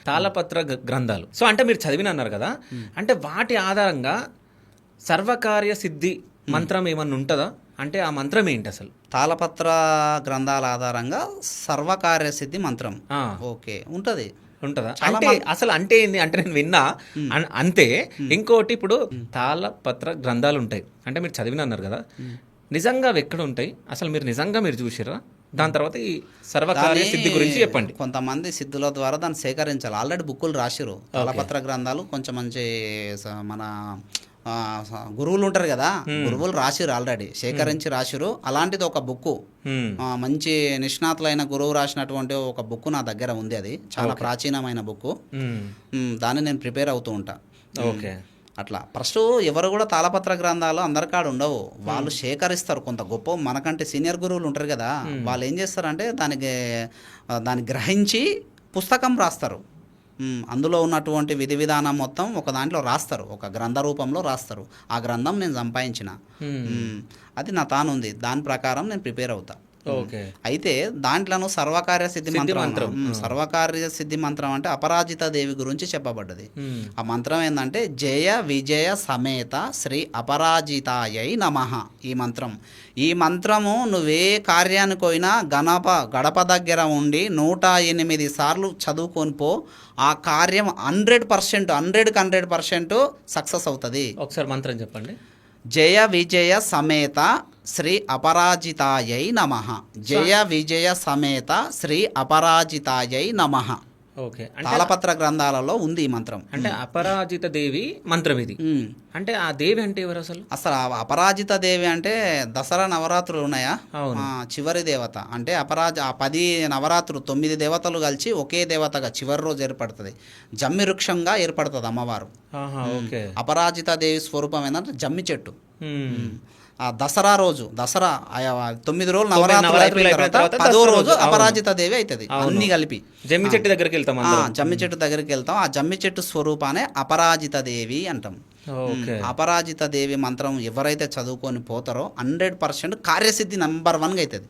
తాళపత్ర గ్రంథాలు. సో అంటే మీరు చదివిన అన్నారు కదా, అంటే వాటి ఆధారంగా సర్వకార్య సిద్ధి మంత్రం ఏమన్నా ఉంటుందా? అంటే ఆ మంత్రం ఏంటి అసలు? తాళపత్ర గ్రంథాల ఆధారంగా సర్వకార్యసిద్ధి మంత్రం ఓకే ఉంటది ఉంటుందా? అంటే అసలు అంటే ఏంది అంటే నేను విన్నా అంతే. ఇంకోటి ఇప్పుడు తాళపత్ర గ్రంథాలు ఉంటాయి అంటే మీరు చదివిన అన్నారు కదా, నిజంగా అవి ఎక్కడ ఉంటాయి అసలు? మీరు నిజంగా మీరు చూసిరా? దాని తర్వాత ఈ సర్వకార్య సిద్ధి గురించి చెప్పండి. కొంతమంది సిద్ధుల ద్వారా దాన్ని సేకరించాలి. ఆల్రెడీ బుక్కులు రాసిరు తాళపత్ర గ్రంథాలు. కొంచెం మంచి మన గురువులు ఉంటారు కదా, గురువులు రాసిరు, ఆల్రెడీ సేకరించి రాసిరు. అలాంటిది ఒక బుక్కు, మంచి నిష్ణాతులైన గురువు రాసినటువంటి ఒక బుక్ నా దగ్గర ఉంది. అది చాలా ప్రాచీనమైన బుక్. దాన్ని నేను ప్రిపేర్ అవుతూ ఉంటా. ఓకే. అట్లా ఫస్ట్ ఎవరు కూడా తాళపత్ర గ్రంథాలు అందరికాడ ఉండవు, వాళ్ళు సేకరిస్తారు. కొంత గొప్ప మనకంటే సీనియర్ గురువులు ఉంటారు కదా, వాళ్ళు ఏం చేస్తారంటే దాన్ని గ్రహించి పుస్తకం రాస్తారు. అందులో ఉన్నటువంటి విధి విధానం మొత్తం ఒక దాంట్లో రాస్తారు, ఒక గ్రంథ రూపంలో రాస్తారు. ఆ గ్రంథం నేను సంపాదించిన, అది నా తానుంది, దాని ప్రకారం నేను ప్రిపేర్ అవుతా. అయితే దాంట్లోనూ సర్వకార్య సిద్ధి మంత్రం. సర్వకార్య సిద్ధి మంత్రం అంటే అపరాజిత దేవి గురించి చెప్పబడ్డది. ఆ మంత్రం ఏంటంటే జయ విజయ సమేత శ్రీ అపరాజితాయై నమః. ఈ మంత్రము నువ్వే కార్యానికి పోయినా గడప దగ్గర ఉండి 108 సార్లు చదువుకొని పో, ఆ కార్యం 100% 100% సక్సెస్ అవుతుంది. ఒకసారి మంత్రం చెప్పండి. జయ విజయ సమేత శ్రీ అపరాజితాయై నమః. జయ విజయ సమేత శ్రీ అపరాజితాయై నమః. ఓకే. తాళపత్ర గ్రంథాలలో ఉంది ఈ మంత్రం. అంటే అపరాజిత దేవి మంత్రం ఇది. అంటే ఆ దేవి అంటే ఎవరు అసలు? అపరాజిత దేవి అంటే దసరా నవరాత్రులు ఉన్నాయా, చివరి దేవత. అంటే ఆ 10 నవరాత్రులు 9 దేవతలు కలిసి ఒకే దేవతగా చివరి రోజు ఏర్పడుతుంది. జమ్మి వృక్షంగా ఏర్పడుతుంది అమ్మవారు. అపరాజిత దేవి స్వరూపం ఏంటంటే జమ్మి చెట్టు. ఆ దసరా రోజు, 9 రోజులు నవరాత్రులు అయిపోయిన తర్వాత 10వ రోజు అపరాజిత దేవి అవుతుంది. అన్ని కలిపి జమ్మి చెట్టు దగ్గరికి వెళ్తాం. జమ్మి చెట్టు దగ్గరికి వెళ్తాం. ఆ జమ్మి చెట్టు స్వరూపానే అపరాజిత దేవి అంటాం. అపరాజిత దేవి మంత్రం ఎవరైతే చదువుకొని పోతారో 100% కార్యసిద్ధి నంబర్ 1 అవుతుంది.